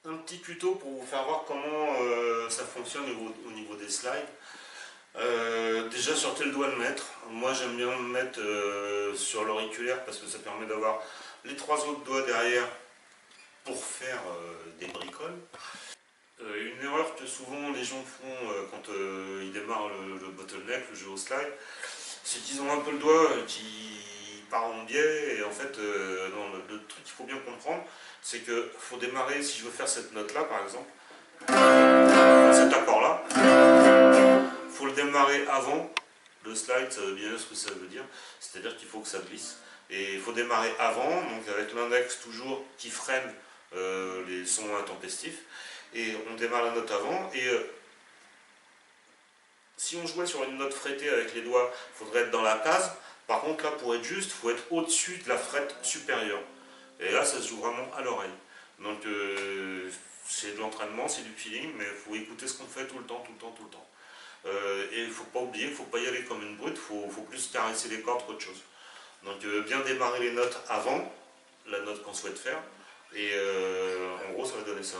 Un petit tuto pour vous faire voir comment ça fonctionne au niveau des slides. Déjà sur quel doigt le mettre. Moi j'aime bien le mettre sur l'auriculaire parce que ça permet d'avoir les trois autres doigts derrière pour faire des bricoles. Une erreur que souvent les gens font quand ils démarrent le bottleneck, le jeu au slide, c'est qu'ils ont un peu le doigt qui part en biais et en fait non, le truc qu'il faut bien comprendre c'est qu'il faut démarrer, si je veux faire cette note là par exemple, cet accord là, il faut le démarrer avant. Le slide, ça veut bien dire ce que ça veut dire, c'est-à-dire qu'il faut que ça glisse. Et il faut démarrer avant, donc avec l'index toujours qui freine les sons intempestifs. Et on démarre la note avant. Et si on jouait sur une note frettée avec les doigts, il faudrait être dans la case. Par contre, là, pour être juste, il faut être au-dessus de la frette supérieure. Et là, ça se joue vraiment à l'oreille. Donc, c'est de l'entraînement, c'est du feeling, mais il faut écouter ce qu'on fait tout le temps, tout le temps, tout le temps. Et il ne faut pas oublier, il ne faut pas y aller comme une brute, il faut plus caresser les cordes qu'autre chose. Donc bien démarrer les notes avant la note qu'on souhaite faire, et en gros ça va donner ça.